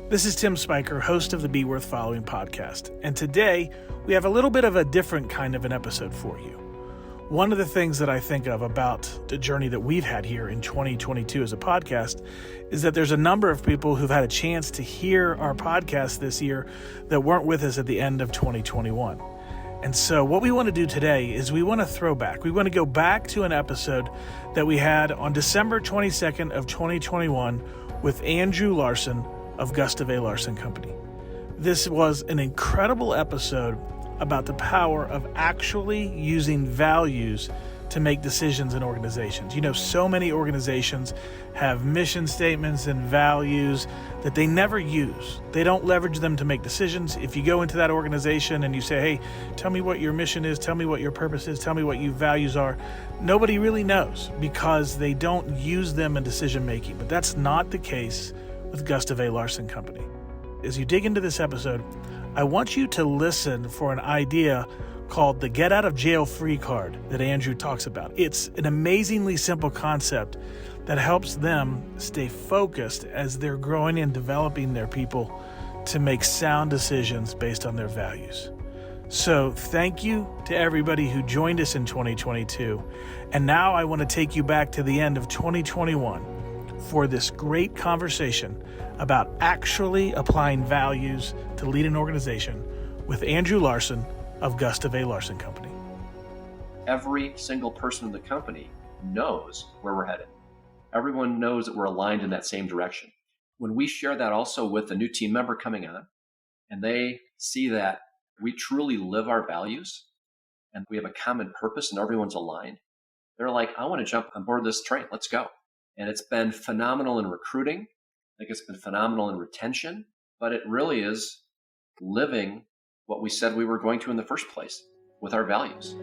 This is Tim Spiker, host of the Be Worth Following podcast, and today we have a little bit of a different kind of an episode for you. One of the things that I think of about the journey that we've had here in 2022 as a podcast is that there's a number of people who've had a chance to hear our podcast this year that weren't with us at the end of 2021. And so what we want to do today is we want to throw back. We want to go back to an episode that we had on December 22nd of 2021 with Andrew Larson of Gustave A. Larson Company. This was an incredible episode about the power of actually using values to make decisions in organizations. You know, so many organizations have mission statements and values that they never use. They don't leverage them to make decisions. If you go into that organization and you say, hey, tell me what your mission is, tell me what your purpose is, tell me what your values are, nobody really knows because they don't use them in decision making. But that's not the case with Gustave A. Larson Company. As you dig into this episode, I want you to listen for an idea called the get out of jail free card that Andrew talks about. It's an amazingly simple concept that helps them stay focused as they're growing and developing their people to make sound decisions based on their values. So thank you to everybody who joined us in 2022. And now I want to take you back to the end of 2021 for this great conversation about actually applying values to lead an organization with Andrew Larson of Gustave A. Larson Company. Every single person in the company knows where we're headed. Everyone knows that we're aligned in that same direction. When we share that also with a new team member coming on, and they see that we truly live our values and we have a common purpose and everyone's aligned, they're like, I want to jump on board this train. Let's go. And it's been phenomenal in recruiting. I think it's been phenomenal in retention, but it really is living what we said we were going to in the first place with our values.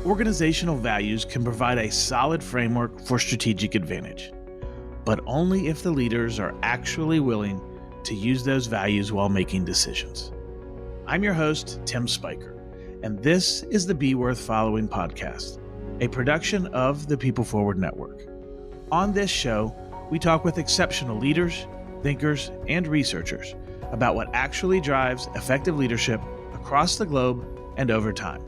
Organizational values can provide a solid framework for strategic advantage, but only if the leaders are actually willing to use those values while making decisions. I'm your host, Tim Spiker, and this is the Be Worth Following podcast, a production of the People Forward Network. On this show, we talk with exceptional leaders, thinkers, and researchers about what actually drives effective leadership across the globe and over time.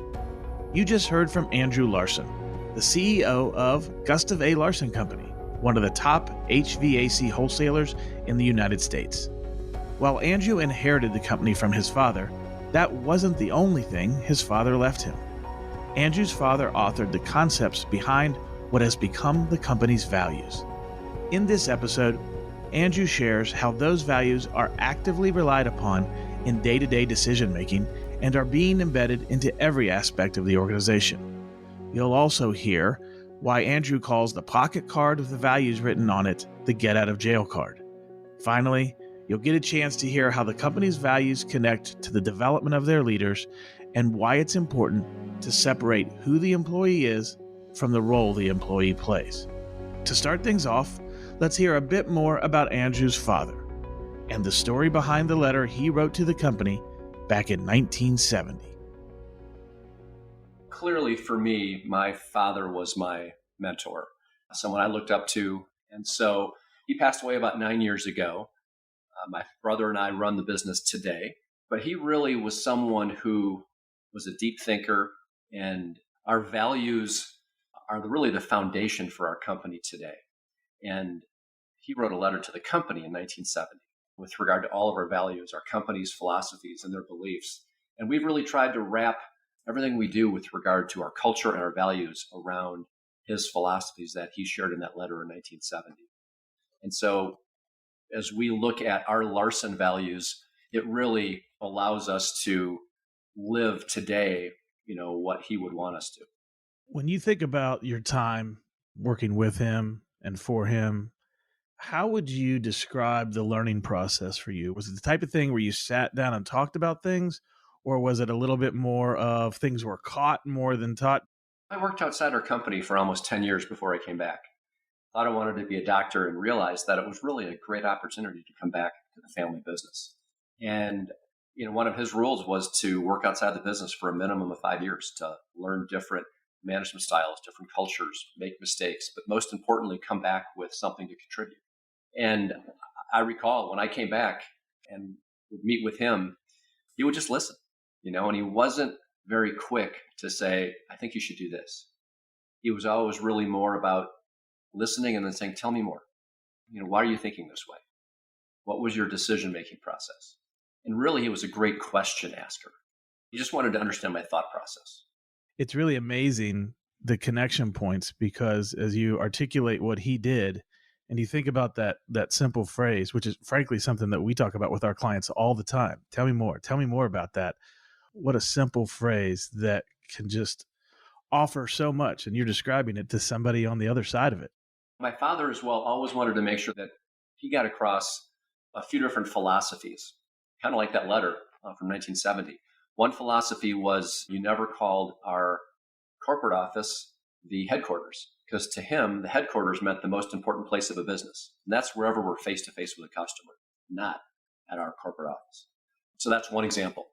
You just heard from Andrew Larson, the CEO of Gustave A. Larson Company, one of the top HVAC wholesalers in the United States. While Andrew inherited the company from his father, that wasn't the only thing his father left him. Andrew's father authored the concepts behind what has become the company's values. In this episode, Andrew shares how those values are actively relied upon in day-to-day decision-making and are being embedded into every aspect of the organization. You'll also hear why Andrew calls the pocket card with the values written on it the get out of jail card. Finally, you'll get a chance to hear how the company's values connect to the development of their leaders and why it's important to separate who the employee is from the role the employee plays. To start things off, let's hear a bit more about Andrew's father and the story behind the letter he wrote to the company back in 1970. Clearly for me, my father was my mentor, someone I looked up to. And so he passed away about 9 years ago. My brother and I run the business today, but he really was someone who was a deep thinker, and our values are really the foundation for our company today. And he wrote a letter to the company in 1970 with regard to all of our values, our company's philosophies and their beliefs. And we've really tried to wrap everything we do with regard to our culture and our values around his philosophies that he shared in that letter in 1970. And so as we look at our Larson values, it really allows us to live today, what he would want us to. When you think about your time working with him and for him, how would you describe the learning process for you? Was it the type of thing where you sat down and talked about things, or was it a little bit more of things were caught more than taught? I worked outside our company for almost 10 years before I came back. Thought I wanted to be a doctor and realized that it was really a great opportunity to come back to the family business. And one of his rules was to work outside the business for a minimum of 5 years to learn different management styles, different cultures, make mistakes, but most importantly, come back with something to contribute. And I recall when I came back and would meet with him, he would just listen, and he wasn't very quick to say, I think you should do this. He was always really more about listening and then saying, tell me more. Why are you thinking this way? What was your decision-making process? And really, he was a great question asker. He just wanted to understand my thought process. It's really amazing the connection points, because as you articulate what he did and you think about that simple phrase, which is frankly something that we talk about with our clients all the time. Tell me more about that. What a simple phrase that can just offer so much. And you're describing it to somebody on the other side of it. My father as well always wanted to make sure that he got across a few different philosophies, kind of like that letter from 1970. One philosophy was you never called our corporate office the headquarters, because to him, the headquarters meant the most important place of a business. And that's wherever we're face to face with a customer, not at our corporate office. So that's one example.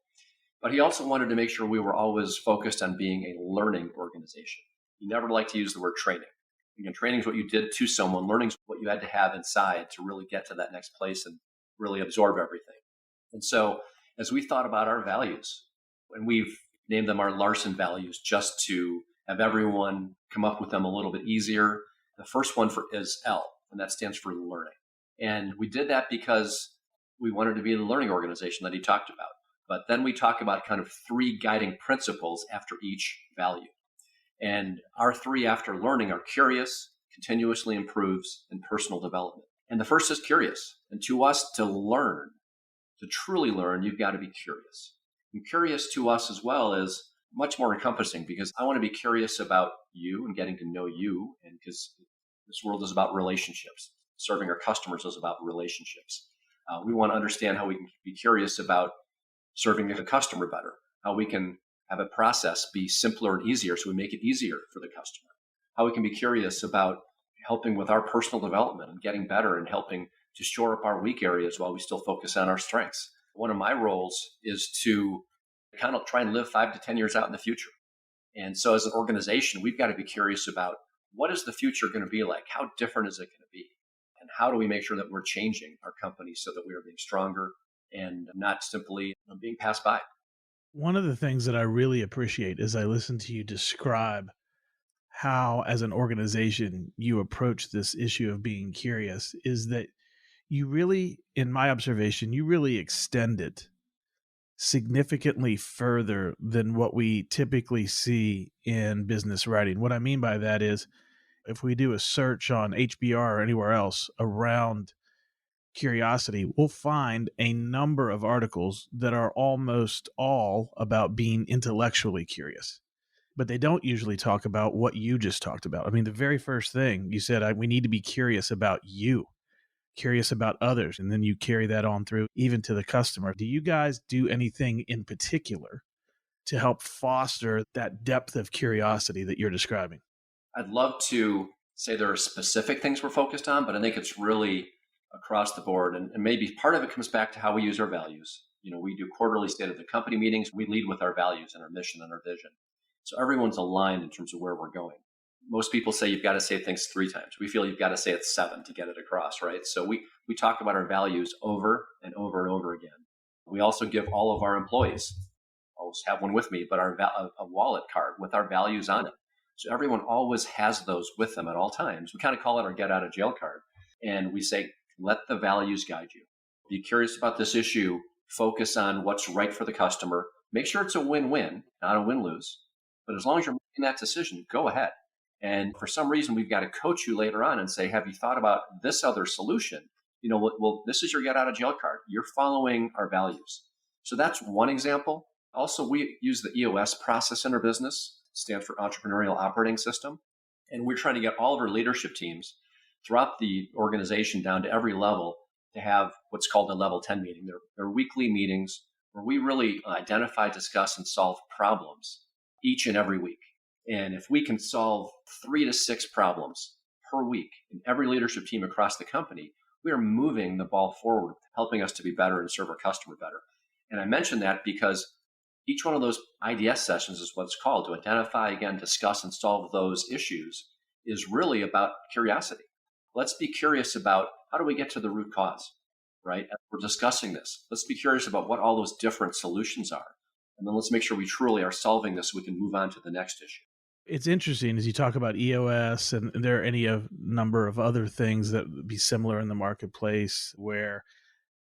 But he also wanted to make sure we were always focused on being a learning organization. He never liked to use the word training. Again, training is what you did to someone. Learning is what you had to have inside to really get to that next place and really absorb everything. And so as we thought about our values, and we've named them our Larson values just to have everyone come up with them a little bit easier. The first one is L, and that stands for learning. And we did that because we wanted to be the learning organization that he talked about. But then we talk about kind of 3 guiding principles after each value. And our 3 after learning are curious, continuously improves, and personal development. And the first is curious. And to us, to learn, to truly learn, you've got to be curious. And curious to us as well is much more encompassing, because I want to be curious about you and getting to know you. And because this world is about relationships. Serving our customers is about relationships. We want to understand how we can be curious about serving the customer better, how we can have a process be simpler and easier so we make it easier for the customer, how we can be curious about helping with our personal development and getting better and helping to shore up our weak areas while we still focus on our strengths. One of my roles is to kind of try and live 5 to 10 years out in the future. And so as an organization, we've got to be curious about what is the future going to be like? How different is it going to be? And how do we make sure that we're changing our company so that we are being stronger and not simply being passed by? One of the things that I really appreciate as I listen to you describe how, as an organization, you approach this issue of being curious is that you really, in my observation, you really extend it significantly further than what we typically see in business writing. What I mean by that is if we do a search on HBR or anywhere else around curiosity, we'll find a number of articles that are almost all about being intellectually curious. But they don't usually talk about what you just talked about. I mean, the very first thing you said, we need to be curious about you, curious about others, and then you carry that on through even to the customer. Do you guys do anything in particular to help foster that depth of curiosity that you're describing? I'd love to say there are specific things we're focused on, but I think it's really across the board. And maybe part of it comes back to how we use our values. We do quarterly state of the company meetings. We lead with our values and our mission and our vision. So everyone's aligned in terms of where we're going. Most people say you've got to say things 3 times. We feel you've got to say it 7 to get it across, right? So we talk about our values over and over and over again. We also give all of our employees, I always have one with me, but a wallet card with our values on it. So everyone always has those with them at all times. We kind of call it our get out of jail card. And we say, let the values guide you. Be curious about this issue. Focus on what's right for the customer. Make sure it's a win-win, not a win-lose. But as long as you're making that decision, go ahead. And for some reason, we've got to coach you later on and say, have you thought about this other solution? Well, this is your get out of jail card. You're following our values. So that's one example. Also, we use the EOS process in our business, stands for Entrepreneurial Operating System. And we're trying to get all of our leadership teams throughout the organization down to every level to have what's called a level 10 meeting. They're weekly meetings where we really identify, discuss, and solve problems each and every week. And if we can solve 3 to 6 problems per week in every leadership team across the company, we are moving the ball forward, helping us to be better and serve our customer better. And I mention that because each one of those IDS sessions is what it's called, to identify, again, discuss, and solve those issues, is really about curiosity. Let's be curious about how do we get to the root cause, right? As we're discussing this, let's be curious about what all those different solutions are. And then let's make sure we truly are solving this so we can move on to the next issue. It's interesting as you talk about EOS, and there are any number of other things that would be similar in the marketplace where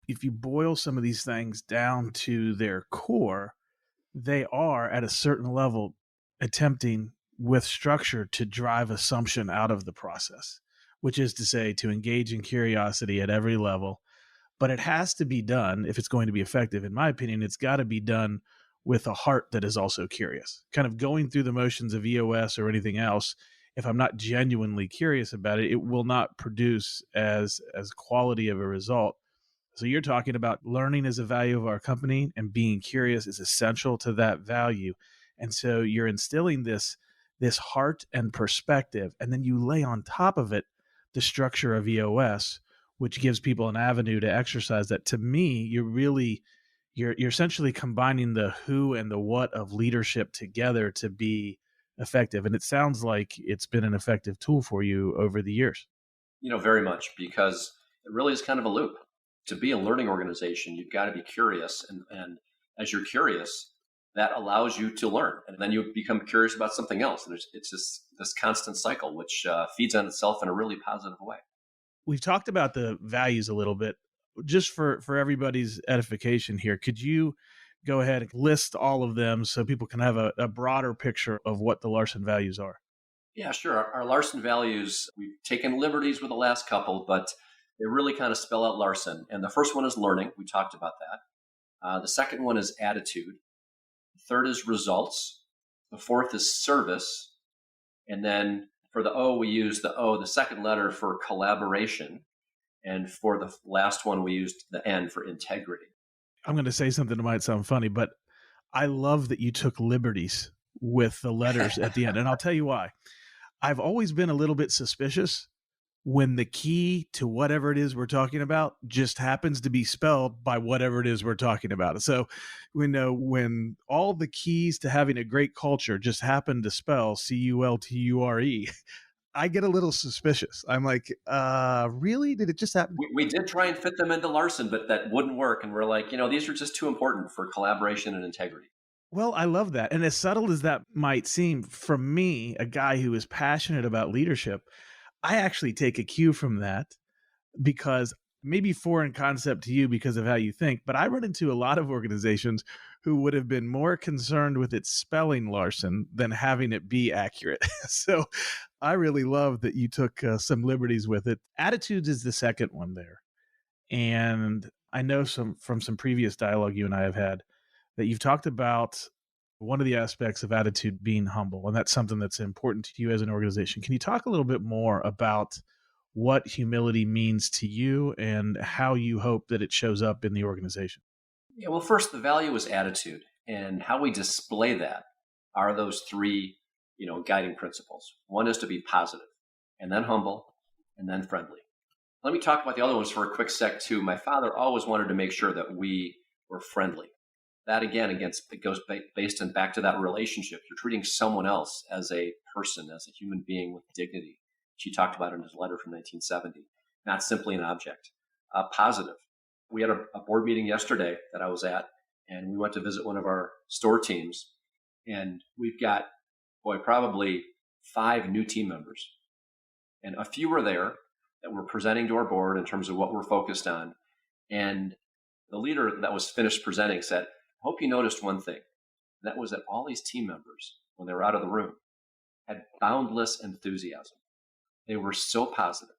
if you boil some of these things down to their core, they are at a certain level attempting with structure to drive assumption out of the process, which is to say to engage in curiosity at every level. But it has to be done if it's going to be effective. In my opinion, it's got to be done with a heart that is also curious. Kind of going through the motions of EOS or anything else, if I'm not genuinely curious about it, it will not produce as quality of a result. So you're talking about learning is a value of our company, and being curious is essential to that value. And so you're instilling this heart and perspective, and then you lay on top of it the structure of EOS, which gives people an avenue to exercise that. To me, you're essentially combining the who and the what of leadership together to be effective. And it sounds like it's been an effective tool for you over the years. Very much, because it really is kind of a loop. To be a learning organization, you've got to be curious. And as you're curious, that allows you to learn. And then you become curious about something else. And it's just this constant cycle, which feeds on itself in a really positive way. We've talked about the values a little bit. Just for everybody's edification here, could you go ahead and list all of them so people can have a broader picture of what the Larson values are? Yeah, sure. Our Larson values, we've taken liberties with the last couple, but they really kind of spell out Larson. And the first one is learning. We talked about that. The second one is attitude. The third is results. The fourth is service. And then for the O, we use the second letter for collaboration. And for the last one, we used the N for integrity. I'm going to say something that might sound funny, but I love that you took liberties with the letters at the end. And I'll tell you why. I've always been a little bit suspicious when the key to whatever it is we're talking about just happens to be spelled by whatever it is we're talking about. So we know when all the keys to having a great culture just happen to spell CULTURE, I get a little suspicious. I'm like, really? Did it just happen? We did try and fit them into Larson, but that wouldn't work. And we're like, these are just too important for collaboration and integrity. Well, I love that. And as subtle as that might seem, from me, a guy who is passionate about leadership, I actually take a cue from that, because maybe foreign concept to you because of how you think, but I run into a lot of organizations who would have been more concerned with its spelling Larson than having it be accurate. So I really love that you took some liberties with it. Attitudes is the second one there. And I know from some previous dialogue you and I have had that you've talked about one of the aspects of attitude being humble, and that's something that's important to you as an organization. Can you talk a little bit more about what humility means to you and how you hope that it shows up in the organization? Yeah, well, first, the value is attitude, and how we display that are those three, guiding principles. One is to be positive, and then humble, and then friendly. Let me talk about the other ones for a quick sec too. My father always wanted to make sure that we were friendly. That again, it goes based on back to that relationship. You're treating someone else as a person, as a human being with dignity. She talked about in his letter from 1970, not simply an object. Positive. We had a board meeting yesterday that I was at, and we went to visit one of our store teams, and we've got, probably 5 new team members. And a few were there that were presenting to our board in terms of what we're focused on. And the leader that was finished presenting said, I hope you noticed one thing. And that was that all these team members, when they were out of the room, had boundless enthusiasm. They were so positive.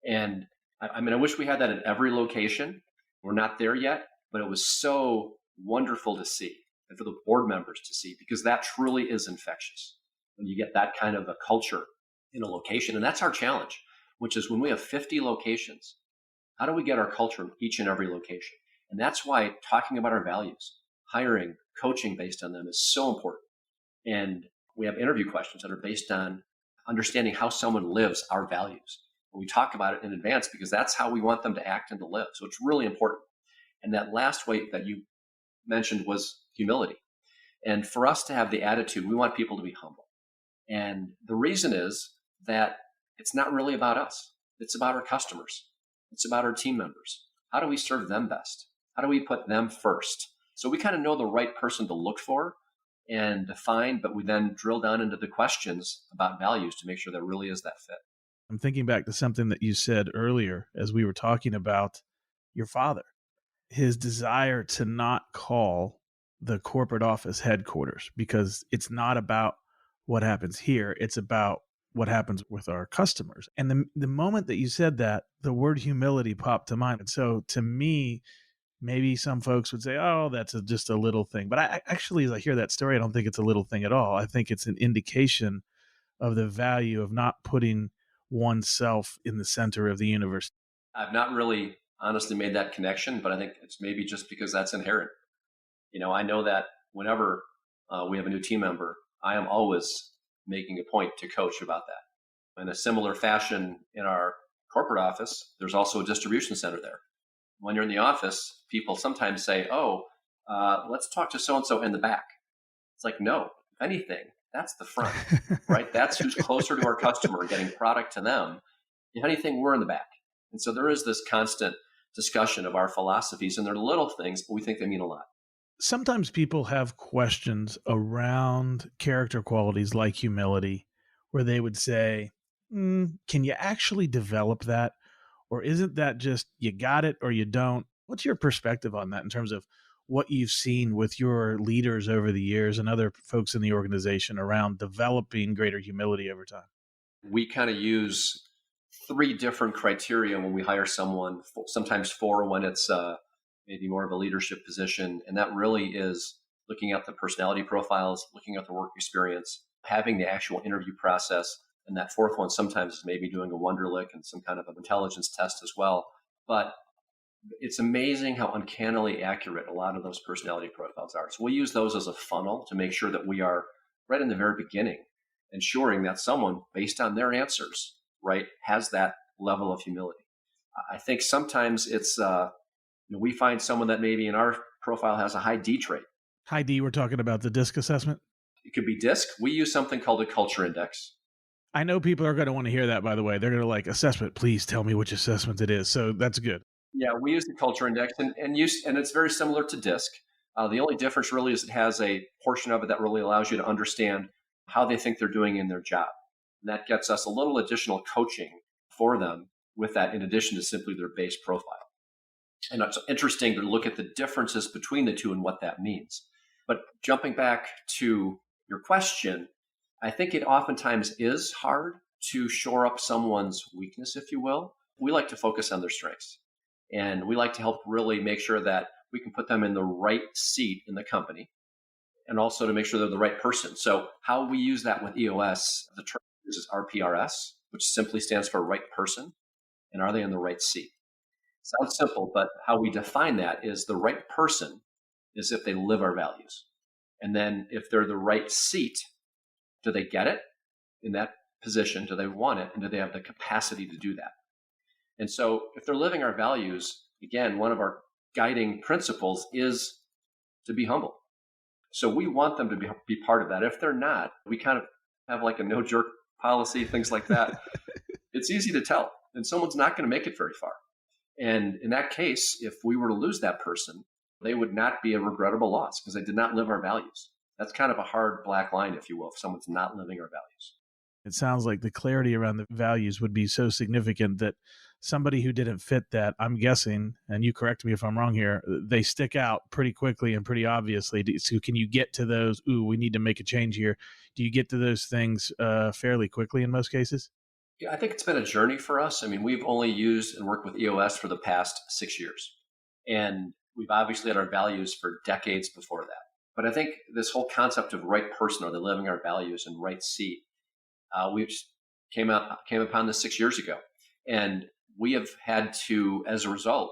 And I wish we had that in every location. We're not there yet, but it was so wonderful to see, and for the board members to see, because that truly is infectious when you get that kind of a culture in a location. And that's our challenge, which is when we have 50 locations, how do we get our culture in each and every location? And that's why talking about our values, hiring, coaching based on them is so important. And we have interview questions that are based on understanding how someone lives our values. And we talk about it in advance because that's how we want them to act and to live. So it's really important. And that last weight that you mentioned was humility. And for us to have the attitude, we want people to be humble. And the reason is that it's not really about us. It's about our customers. It's about our team members. How do we serve them best? How do we put them first? So we kind of know the right person to look for and define, but we then drill down into the questions about values to make sure there really is that fit. I'm thinking back to something that you said earlier as we were talking about your father, his desire to not call the corporate office headquarters, because it's not about what happens here. It's about what happens with our customers. And the moment that you said that, the word humility popped to mind. And so to me, maybe some folks would say, oh, that's just a little thing. But I actually, as I hear that story, I don't think it's a little thing at all. I think it's an indication of the value of not putting oneself in the center of the universe. I've not really honestly made that connection, but I think it's maybe just because that's inherent. I know that whenever we have a new team member, I am always making a point to coach about that. In a similar fashion, in our corporate office, there's also a distribution center there. When you're in the office, people sometimes say, oh, let's talk to so-and-so in the back. It's like, no, if anything, that's the front, right? That's who's closer to our customer, getting product to them. If anything, we're in the back. And so there is this constant discussion of our philosophies, and they're little things, but we think they mean a lot. Sometimes people have questions around character qualities like humility, where they would say, can you actually develop that? Or isn't that just you got it or you don't? What's your perspective on that in terms of what you've seen with your leaders over the years and other folks in the organization around developing greater humility over time? We kind of use 3 different criteria when we hire someone, sometimes 4 when it's maybe more of a leadership position. And that really is looking at the personality profiles, looking at the work experience, having the actual interview process. And that 4th one sometimes is maybe doing a Wonderlic and some kind of an intelligence test as well. But it's amazing how uncannily accurate a lot of those personality profiles are. So we use those as a funnel to make sure that we are right in the very beginning, ensuring that someone, based on their answers, right, has that level of humility. I think sometimes it's, we find someone that maybe in our profile has a high D trait. High D, we're talking about the DISC assessment? It could be DISC. We use something called a culture index. I know people are going to want to hear that, by the way. They're going to like, assessment, please tell me which assessment it is. So that's good. Yeah, we use the culture index, and it's very similar to DISC. The only difference really is it has a portion of it that really allows you to understand how they think they're doing in their job. And that gets us a little additional coaching for them with that, in addition to simply their base profile. And it's interesting to look at the differences between the two and what that means. But jumping back to your question, I think it oftentimes is hard to shore up someone's weakness, if you will. We like to focus on their strengths. And we like to help really make sure that we can put them in the right seat in the company, and also to make sure they're the right person. So how we use that with EOS, the term is RPRS, which simply stands for right person. And are they in the right seat? Sounds simple, but how we define that is the right person is if they live our values. And then if they're the right seat, do they get it in that position? Do they want it? And do they have the capacity to do that? And so if they're living our values, again, one of our guiding principles is to be humble. So we want them to be part of that. If they're not, we kind of have like a no jerk policy, things like that. It's easy to tell, and someone's not going to make it very far. And in that case, if we were to lose that person, they would not be a regrettable loss because they did not live our values. That's kind of a hard black line, if you will, if someone's not living our values. It sounds like the clarity around the values would be so significant that somebody who didn't fit that, I'm guessing, and you correct me if I'm wrong here, they stick out pretty quickly and pretty obviously. So can you get to those, we need to make a change here? Do you get to those things fairly quickly in most cases? Yeah, I think it's been a journey for us. I mean, we've only used and worked with EOS for the past 6 years. And we've obviously had our values for decades before that. But I think this whole concept of right person, or the living our values and right seat, we just came upon this 6 years ago. And we have had to, as a result,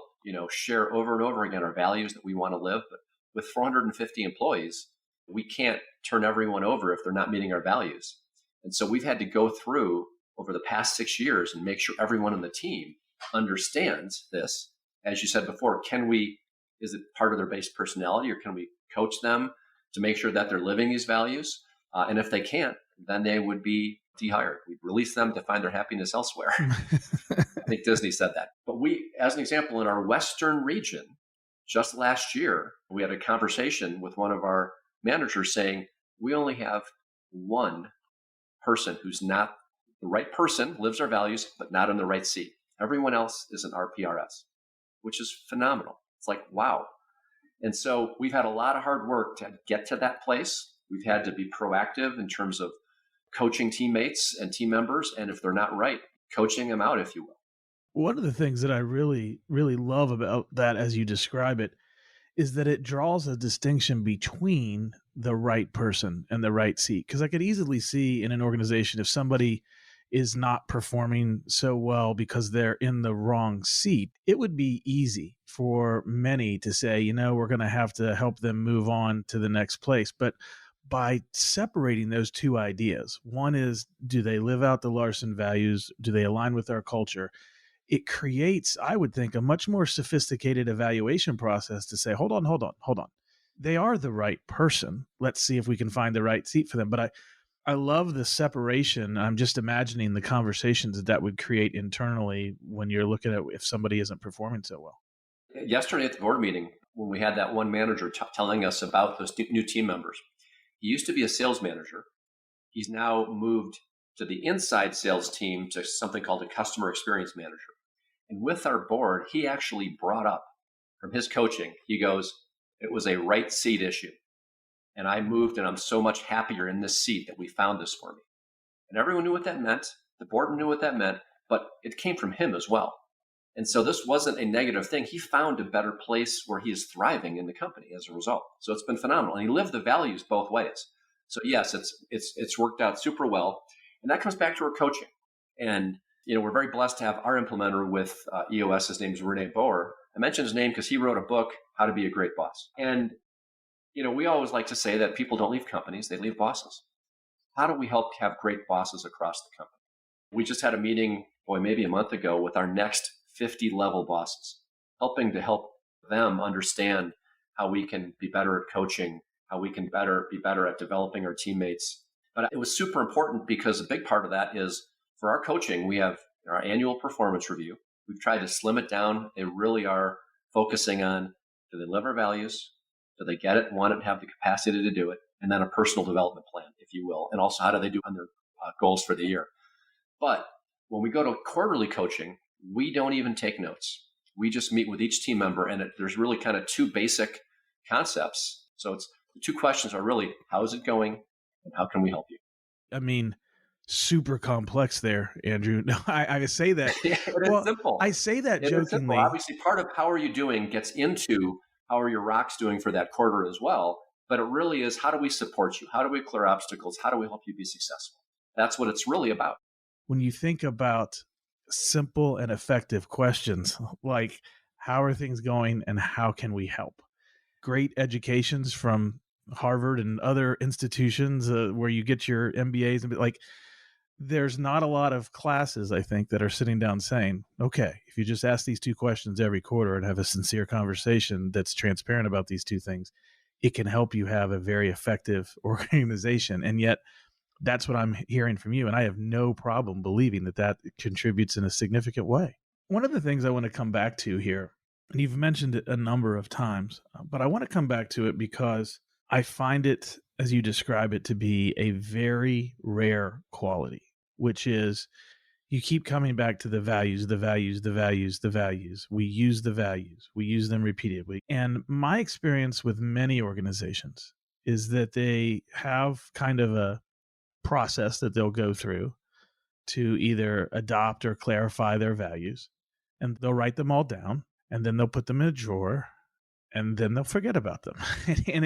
share over and over again our values that we want to live. But with 450 employees, we can't turn everyone over if they're not meeting our values. And so we've had to go through over the past 6 years and make sure everyone on the team understands this. As you said before, is it part of their base personality, or can we coach them to make sure that they're living these values? And if they can't, then they would be dehired. We'd release them to find their happiness elsewhere. think Disney said that. But we, as an example, in our Western region, just last year, we had a conversation with one of our managers saying, we only have one person who's not the right person, lives our values, but not in the right seat. Everyone else is an RPRS, which is phenomenal. It's like, wow. And so we've had a lot of hard work to get to that place. We've had to be proactive in terms of coaching teammates and team members. And if they're not right, coaching them out, if you will. One of the things that I really, really love about that as you describe it is that it draws a distinction between the right person and the right seat. Because I could easily see in an organization if somebody is not performing so well because they're in the wrong seat, it would be easy for many to say, we're going to have to help them move on to the next place. But by separating those two ideas, one is, do they live out the Larson values? Do they align with our culture? It creates, I would think, a much more sophisticated evaluation process to say, hold on. They are the right person. Let's see if we can find the right seat for them. But I love the separation. I'm just imagining the conversations that would create internally when you're looking at if somebody isn't performing so well. Yesterday at the board meeting, when we had that one manager telling us about those new team members, he used to be a sales manager. He's now moved to the inside sales team to something called a customer experience manager. And with our board, he actually brought up from his coaching, he goes, it was a right seat issue. And I moved and I'm so much happier in this seat that we found this for me. And everyone knew what that meant. The board knew what that meant, but it came from him as well. And so this wasn't a negative thing. He found a better place where he is thriving in the company as a result. So it's been phenomenal. And he lived the values both ways. So yes, it's worked out super well. And that comes back to our coaching. And we're very blessed to have our implementer with EOS. His name is Rene Boer. I mentioned his name because he wrote a book, How to Be a Great Boss. And, we always like to say that people don't leave companies, they leave bosses. How do we help have great bosses across the company? We just had a meeting, maybe a month ago with our next 50 level bosses, helping to help them understand how we can be better at coaching, how we can be better at developing our teammates. But it was super important because a big part of that is for our coaching, we have our annual performance review. We've tried to slim it down. They really are focusing on, do they live our values? Do they get it, want it, have the capacity to do it? And then a personal development plan, if you will. And also, how do they do on their goals for the year? But when we go to quarterly coaching, we don't even take notes. We just meet with each team member, and there's really kind of two basic concepts. So the two questions are really, how is it going and how can we help you? I mean, super complex there, Andrew. No, I say that. It is simple. I say that jokingly. Obviously, part of how are you doing gets into how are your rocks doing for that quarter as well. But it really is, how do we support you? How do we clear obstacles? How do we help you be successful? That's what it's really about. When you think about simple and effective questions like, how are things going and how can we help? Great educations from Harvard and other institutions where you get your MBAs and there's not a lot of classes, I think, that are sitting down saying, okay, if you just ask these two questions every quarter and have a sincere conversation that's transparent about these two things, it can help you have a very effective organization. And yet that's what I'm hearing from you. And I have no problem believing that contributes in a significant way. One of the things I want to come back to here, and you've mentioned it a number of times, but I want to come back to it because I find it, as you describe it, to be a very rare quality, which is you keep coming back to the values, the values, the values, the values. We use the values. We use them repeatedly. And my experience with many organizations is that they have kind of a process that they'll go through to either adopt or clarify their values, and they'll write them all down, and then they'll put them in a drawer, and then they'll forget about them.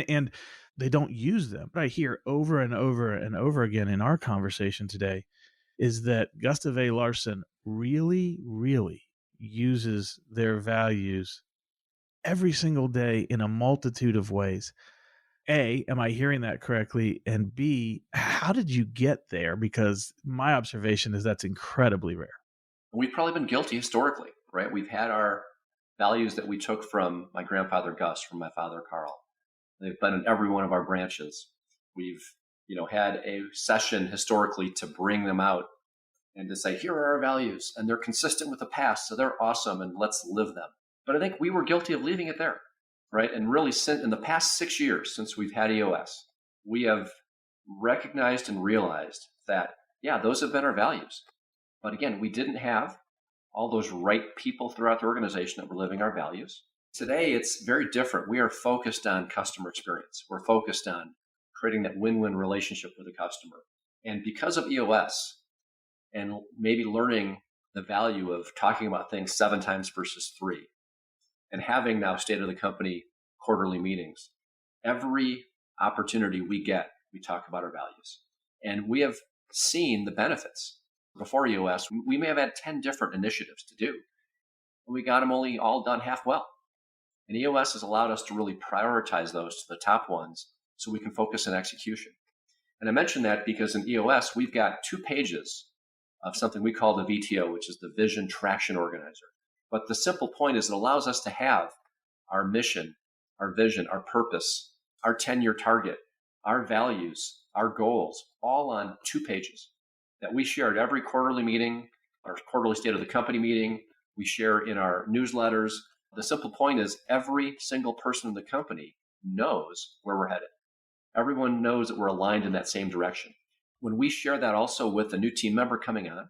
and they don't use them. What I hear over and over and over again in our conversation today is that Gustave A. Larson really, really uses their values every single day in a multitude of ways. A, am I hearing that correctly? And B, how did you get there? Because my observation is that's incredibly rare. We've probably been guilty historically, right? We've had our values that we took from my grandfather Gus, from my father Carl. They've been in every one of our branches. We've, had a session historically to bring them out and to say, here are our values, and they're consistent with the past, so they're awesome, and let's live them. But I think we were guilty of leaving it there, right? And really, in the past 6 years since we've had EOS, we have recognized and realized that, yeah, those have been our values. But again, we didn't have all those right people throughout the organization that were living our values. Today, it's very different. We are focused on customer experience. We're focused on creating that win-win relationship with the customer. And because of EOS and maybe learning the value of talking about things 7 times versus 3, and having now state of the company quarterly meetings, every opportunity we get, we talk about our values. And we have seen the benefits. Before EOS, we may have had 10 different initiatives to do, and we got them only all done half well. And EOS has allowed us to really prioritize those to the top ones so we can focus on execution. And I mention that because in EOS, we've got 2 pages of something we call the VTO, which is the Vision Traction Organizer. But the simple point is it allows us to have our mission, our vision, our purpose, our 10-year target, our values, our goals, all on 2 pages that we share at every quarterly meeting, our quarterly state of the company meeting. We share in our newsletters. The simple point is every single person in the company knows where we're headed. Everyone knows that we're aligned in that same direction. When we share that also with a new team member coming on,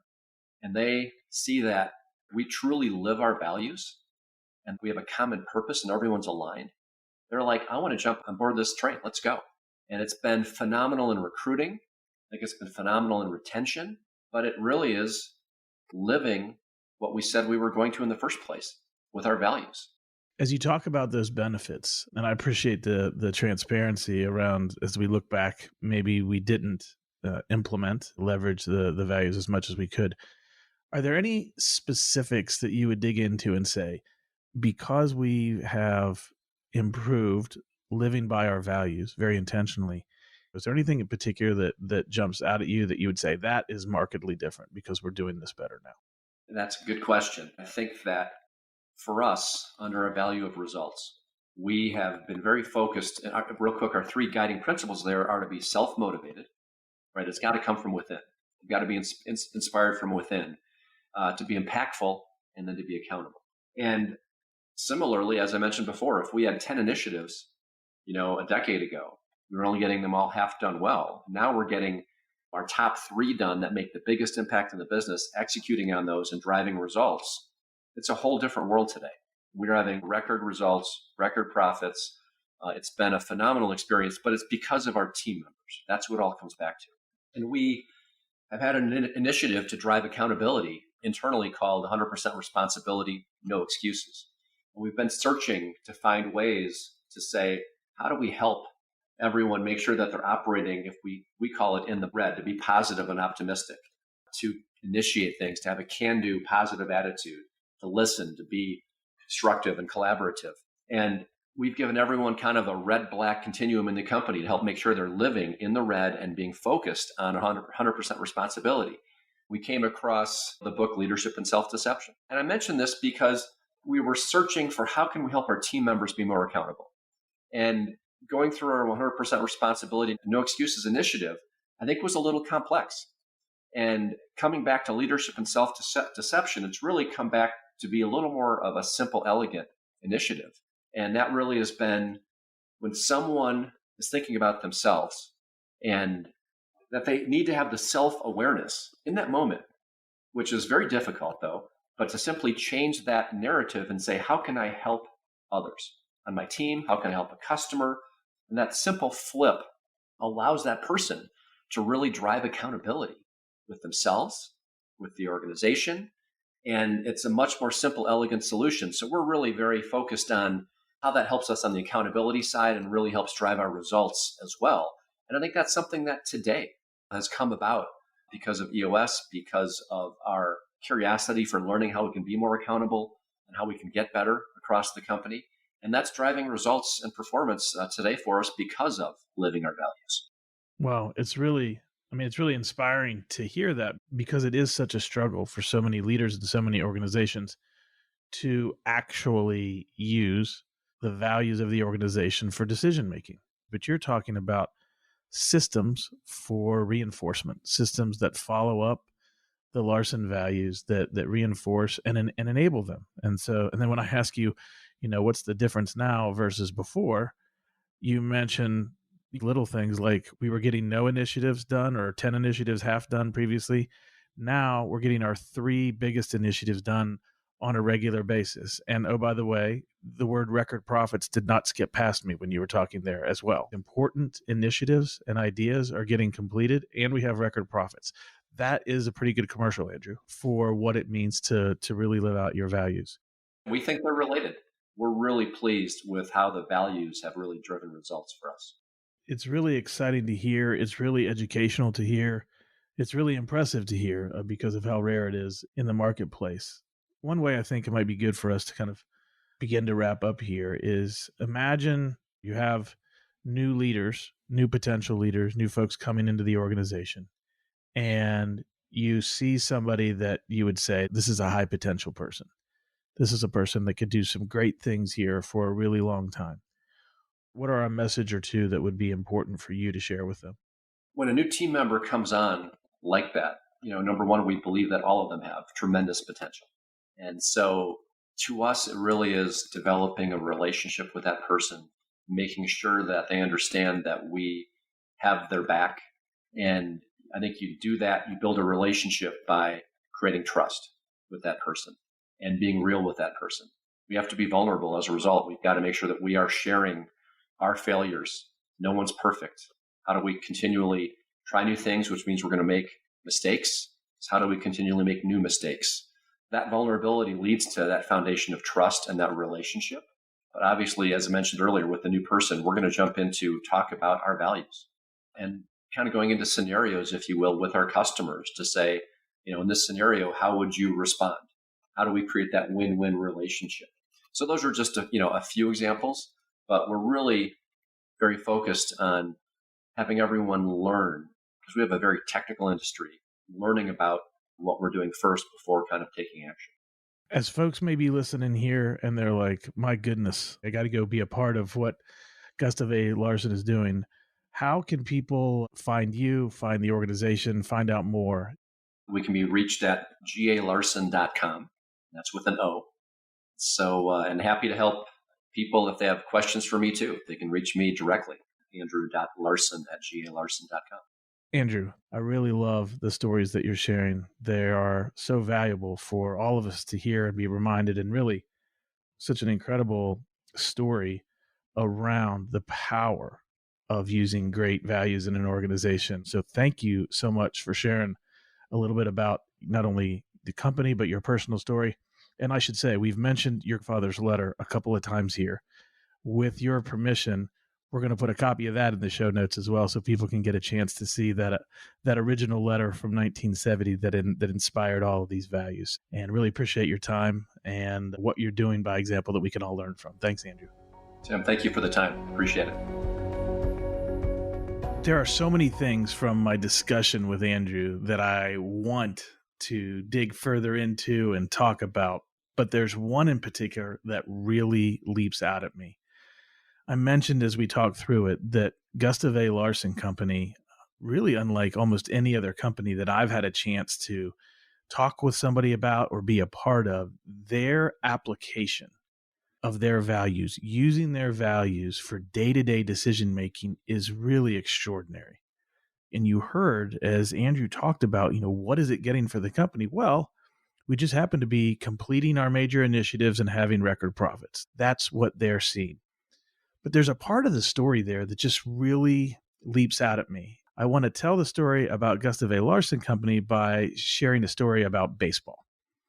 and they see that we truly live our values and we have a common purpose and everyone's aligned, they're like, I want to jump on board this train. Let's go. And it's been phenomenal in recruiting. I think it's been phenomenal in retention, but it really is living what we said we were going to in the first place with our values. As you talk about those benefits, and I appreciate the transparency around, as we look back, maybe we didn't leverage the values as much as we could. Are there any specifics that you would dig into and say, because we have improved living by our values very intentionally, is there anything in particular that jumps out at you that you would say that is markedly different because we're doing this better now? That's a good question. I think that for us, under a value of results, we have been very focused. And real quick, our 3 guiding principles there are to be self-motivated, right? It's got to come from within. You've got to be inspired from within, to be impactful, and then to be accountable. And similarly, as I mentioned before, if we had 10 initiatives, a decade ago, we were only getting them all half done well. Now we're getting our top 3 done that make the biggest impact in the business, executing on those and driving results. It's a whole different world today. We're having record results, record profits. It's been a phenomenal experience, but it's because of our team members. That's what it all comes back to. And we have had an initiative to drive accountability internally called 100% responsibility, no excuses. And we've been searching to find ways to say, how do we help everyone make sure that they're operating, if we call it in the red, to be positive and optimistic, to initiate things, to have a can-do positive attitude, to listen, to be constructive and collaborative. And we've given everyone kind of a red-black continuum in the company to help make sure they're living in the red and being focused on 100% responsibility. We came across the book Leadership and Self-Deception. And I mention this because we were searching for how can we help our team members be more accountable. And going through our 100% responsibility, no excuses initiative, I think was a little complex. And coming back to leadership and self-deception, it's really come back to be a little more of a simple, elegant initiative. And that really has been when someone is thinking about themselves and that they need to have the self-awareness in that moment, which is very difficult though, but to simply change that narrative and say, how can I help others on my team? How can I help a customer? And that simple flip allows that person to really drive accountability with themselves, with the organization. And it's a much more simple, elegant solution. So we're really very focused on how that helps us on the accountability side and really helps drive our results as well. And I think that's something that today has come about because of EOS, because of our curiosity for learning how we can be more accountable and how we can get better across the company. And that's driving results and performance today for us because of living our values. Well, it's really inspiring to hear that, because it is such a struggle for so many leaders and so many organizations to actually use the values of the organization for decision making. But you're talking about systems for reinforcement, systems that follow up, the Larson values that reinforce and enable them. And then when I ask you, what's the difference now versus before, you mention little things like we were getting no initiatives done or 10 initiatives half done previously. Now we're getting our 3 biggest initiatives done on a regular basis. And oh, by the way, the word record profits did not skip past me when you were talking there as well. Important initiatives and ideas are getting completed, and we have record profits. That is a pretty good commercial, Andrew, for what it means to really live out your values. We think they're related. We're really pleased with how the values have really driven results for us. It's really exciting to hear. It's really educational to hear. It's really impressive to hear because of how rare it is in the marketplace. One way I think it might be good for us to kind of begin to wrap up here is imagine you have new leaders, new potential leaders, new folks coming into the organization, and you see somebody that you would say, this is a high potential person. This is a person that could do some great things here for a really long time. What are a message or two that would be important for you to share with them? When a new team member comes on like that, number one, we believe that all of them have tremendous potential. And so to us, it really is developing a relationship with that person, making sure that they understand that we have their back. And I think you do that, you build a relationship by creating trust with that person and being real with that person. We have to be vulnerable as a result. We've got to make sure that we are sharing our failures. No one's perfect. How do we continually try new things, which means we're going to make mistakes? So how do we continually make new mistakes? That vulnerability leads to that foundation of trust and that relationship. But obviously, as I mentioned earlier, with the new person, we're going to jump into talk about our values and kind of going into scenarios, if you will, with our customers to say, in this scenario, how would you respond? How do we create that win-win relationship? So those are just a few examples, but we're really very focused on having everyone learn, because we have a very technical industry, learning about what we're doing first before kind of taking action. As folks may be listening here and they're like, my goodness, I got to go be a part of what Gustave A. Larson is doing. How can people find you, find the organization, find out more? We can be reached at galarson.com. That's with an O. So, and happy to help people if they have questions for me too. They can reach me directly, andrew.larson@galarson.com. Andrew, I really love the stories that you're sharing. They are so valuable for all of us to hear and be reminded, and really such an incredible story around the power of using great values in an organization. So thank you so much for sharing a little bit about not only the company, but your personal story. And I should say, we've mentioned your father's letter a couple of times here. With your permission, we're going to put a copy of that in the show notes as well, so people can get a chance to see that original letter from 1970 that inspired all of these values. And really appreciate your time and what you're doing by example that we can all learn from. Thanks, Andrew. Tim, thank you for the time. Appreciate it. There are so many things from my discussion with Andrew that I want to dig further into and talk about, but there's one in particular that really leaps out at me. I mentioned as we talked through it that Gustave A. Larson Company, really unlike almost any other company that I've had a chance to talk with somebody about or be a part of, their application of their values, using their values for day-to-day decision-making is really extraordinary. And you heard, as Andrew talked about, what is it getting for the company? Well, we just happen to be completing our major initiatives and having record profits. That's what they're seeing. But there's a part of the story there that just really leaps out at me. I want to tell the story about Gustave A. Larson Company by sharing a story about baseball.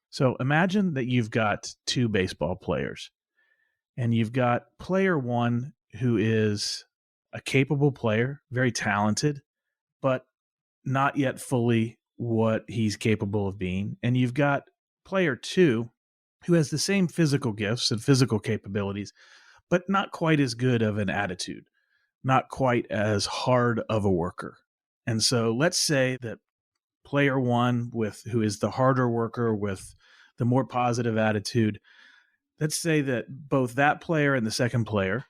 So imagine that you've got 2 baseball players, and you've got player 1 who is a capable player, very talented, but not yet fully what he's capable of being. And you've got player 2 who has the same physical gifts and physical capabilities, but not quite as good of an attitude, not quite as hard of a worker. And so let's say that player 1 who is the harder worker with the more positive attitude, let's say that both that player and the second player,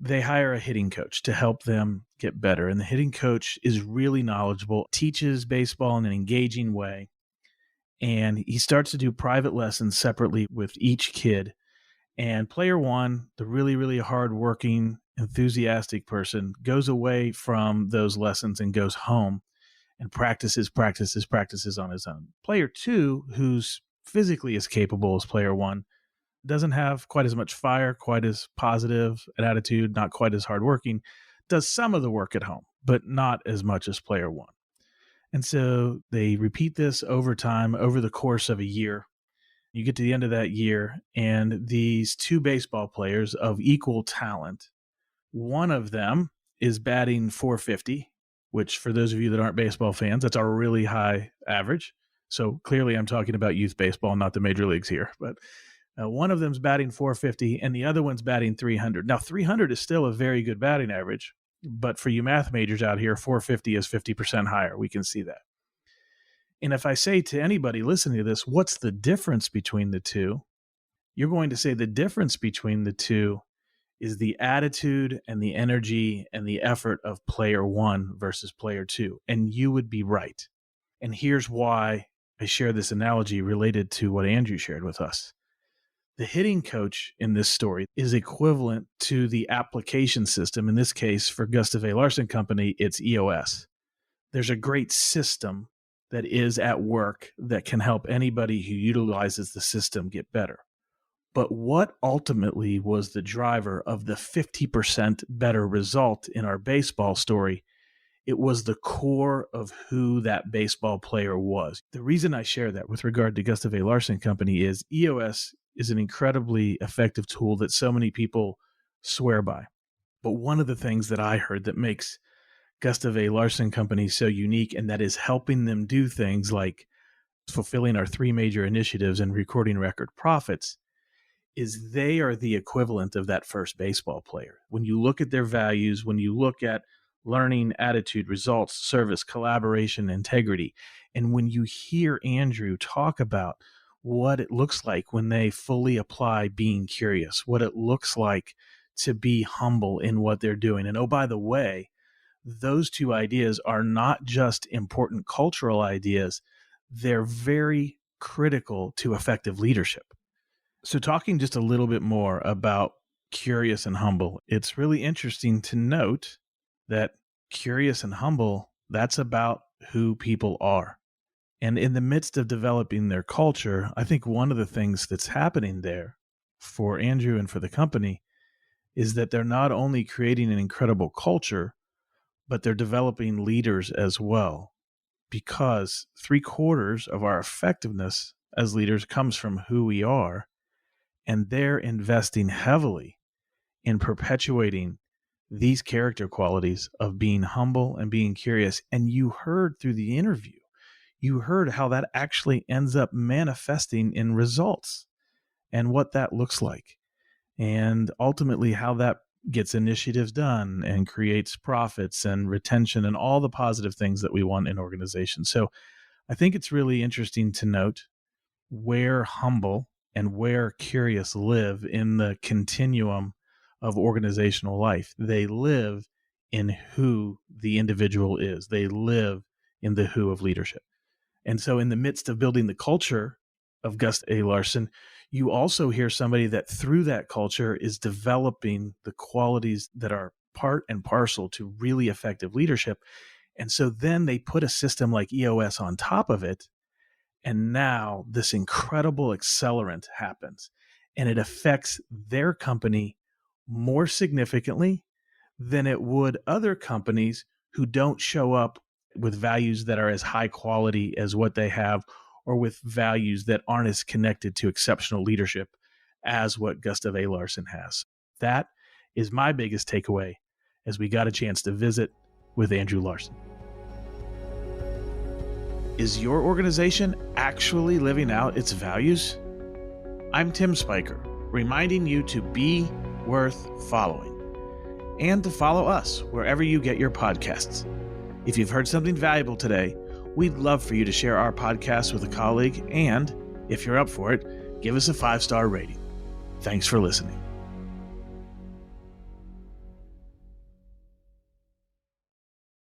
they hire a hitting coach to help them get better. And the hitting coach is really knowledgeable, teaches baseball in an engaging way. And he starts to do private lessons separately with each kid. And player one, the really, really hardworking, enthusiastic person, goes away from those lessons and goes home and practices on his own. Player two, who's physically as capable as player one, doesn't have quite as much fire, quite as positive an attitude, not quite as hardworking, does some of the work at home, but not as much as player one. And so they repeat this over time, over the course of a year. You get to the end of that year, and these two baseball players of equal talent, one of them is batting 450, which for those of you that aren't baseball fans, that's a really high average. So clearly I'm talking about youth baseball, not the major leagues here. But one of them's batting 450 and the other one's batting 300. Now, 300 is still a very good batting average, but for you math majors out here, 450 is 50% higher. We can see that. And if I say to anybody listening to this, what's the difference between the two? You're going to say the difference between the two is the attitude and the energy and the effort of player one versus player two. And you would be right. And here's why I share this analogy related to what Andrew shared with us. The hitting coach in this story is equivalent to the application system. In this case, for Gustave A. Larson Company, it's EOS. There's a great system that is at work that can help anybody who utilizes the system get better. But what ultimately was the driver of the 50% better result in our baseball story? It was the core of who that baseball player was. The reason I share that with regard to Gustave A. Larson Company is EOS is an incredibly effective tool that so many people swear by. But one of the things that I heard that makes Gustave A. Larson Company so unique, and that is helping them do things like fulfilling our three major initiatives and recording record profits, is they are the equivalent of that first baseball player. When you look at their values, when you look at learning, attitude, results, service, collaboration, integrity, and when you hear Andrew talk about what it looks like when they fully apply being curious, what it looks like to be humble in what they're doing. And oh, by the way, those two ideas are not just important cultural ideas, they're very critical to effective leadership. So talking just a little bit more about curious and humble, it's really interesting to note that curious and humble, that's about who people are. And in the midst of developing their culture, I think one of the things that's happening there for Andrew and for the company is that they're not only creating an incredible culture, but they're developing leaders as well, because 3/4 of our effectiveness as leaders comes from who we are, and they're investing heavily in perpetuating these character qualities of being humble and being curious. And you heard through the interview, you heard how that actually ends up manifesting in results and what that looks like, and ultimately how that gets initiatives done and creates profits and retention and all the positive things that we want in organizations. So I think it's really interesting to note where humble and where curious live in the continuum of organizational life. They live in who the individual is. They live in the who of leadership. And so in the midst of building the culture of Gustave A. Larson, you also hear somebody that through that culture is developing the qualities that are part and parcel to really effective leadership. And so then they put a system like EOS on top of it. And now this incredible accelerant happens, and it affects their company more significantly than it would other companies who don't show up with values that are as high quality as what they have, or with values that aren't as connected to exceptional leadership as what Gustave A. Larson has. That is my biggest takeaway as we got a chance to visit with Andrew Larson. Is your organization actually living out its values? I'm Tim Spiker, reminding you to be worth following and to follow us wherever you get your podcasts. If you've heard something valuable today, we'd love for you to share our podcast with a colleague, and if you're up for it, give us a 5-star rating. Thanks for listening.